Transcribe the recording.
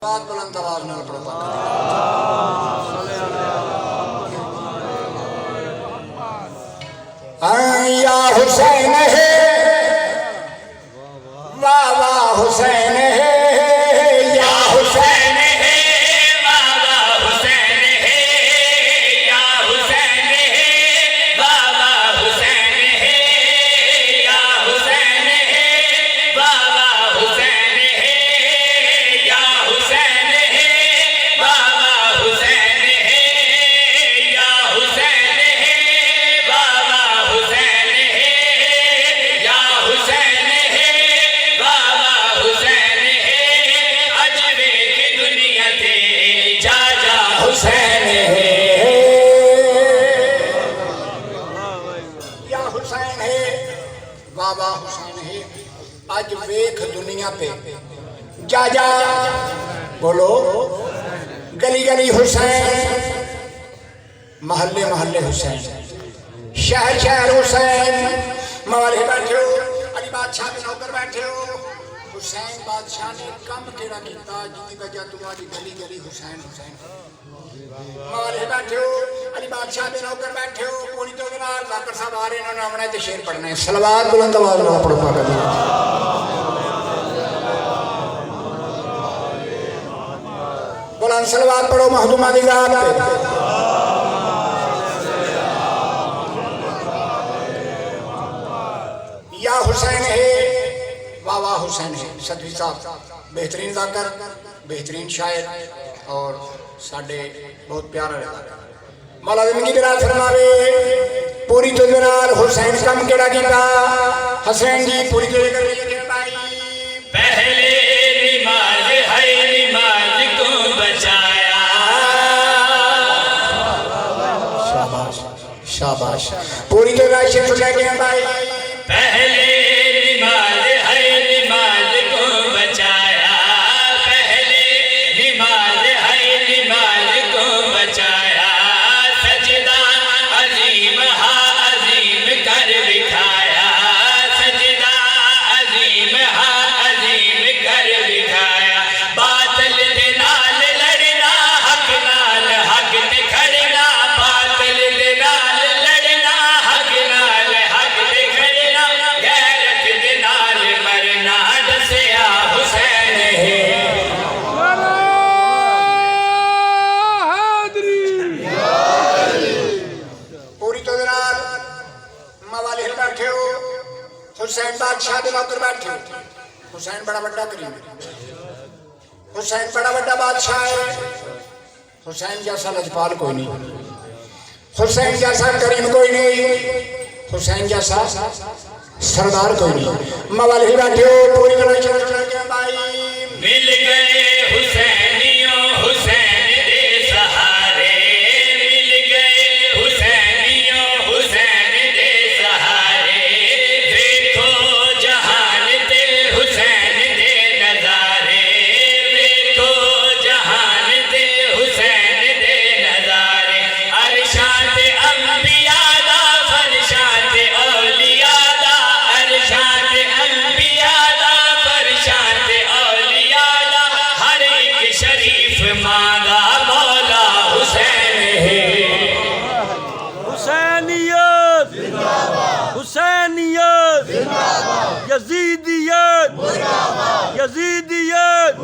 بات بلند آواز نال پڑھو پاک یا حسین ہے واہ واہ حسین ہے یا حسین ہے واہ واہ حسین ہے یا حسین ہے واہ واہ حسین ہے یا حسین ہے واہ واہ حسین ہے یا حسین ہے واہ واہ حسین ہے یا حسین ہے واہ واہ حسین ہے یا حسین ہے واہ واہ حسین ہے اجوے کی دنیا تے جا جا حسین ہے یا حسین ہے واہ واہ حسین ہے اج ویکھ دنیا پہ جا جا بولو گلی گلی حسین محلے محلے حسین شہر شہر حسین موالے بیٹھے ہو علی بادشاہ کے نوکر بیٹھے ہو حسین بادشاہ نے کم کیڑا کیتا جی وجہ تمہاری گلی گلی حسین حسین موالے بیٹھے ہو علی بادشاہ کے نوکر بیٹھے ہو پوری تو جناب لاکر صاحب آ رہے ہیں انہوں نے شعر پڑھنا ہے صلوات بلند آواز نال پڑھو پاک بلند صلوات پڑھو مخدومہ دی ذات پہ یا حسین ہے واہ واہ حسین ہے صدوی صاحب بہترین ذاکر بہترین شاعر اور ساڑھے بہت پیارا رہا مولا زندگی برات فرماوے پوری تو جنال حسین کم کیڑا کیتا حسین جی پوری تو جنال پہلے نماز ہے نماز کو بچایا شاباش شاباش پوری تو جنال شیخ لے کے بھائی پہلے نماز ہے نماز کو بچایا پہلے نماز ہے نماز کو بچایا سجدہ عظیم ہا عظیم کر دکھایا سجدہ عظیم ہا عظیم کر دکھایا باطل دے نال لڑنا حق نال حق تے کھڑنا باطل دے نال لڑنا حق نال حق تے کھڑنا غیرت دے نال مرنا دسیا حسین ہے پوری تو جناب موالے بیٹھے ہو حسین بادشاہ دے نوکر بیٹھے ہو حسین بڑا بڑا کریم حسین بڑا بڑا بادشاہ ہے حسین جیسا لجپال کوئی نہیں حسین جیسا کریم کوئی نہیں حسین جیسا سردار کوئی نہیں موالے بیٹھے ہو پوری طرح چل کے بھائی مل گئے حسینیوں حسین دے سہارے مل گئے حسینیوں حسین دے سہارے دیکھو جہان تے حسین دے نظارے دیکھو جہان تے حسین دے نظارے عرشات انبیاء دا فرشات اولیاء دا عرشات انبیاء دا فرشات اولیاء دا ہر ایک شریف مانگا مولا حسین ہے حسینیت حسینیت یزیدیت یزیدیت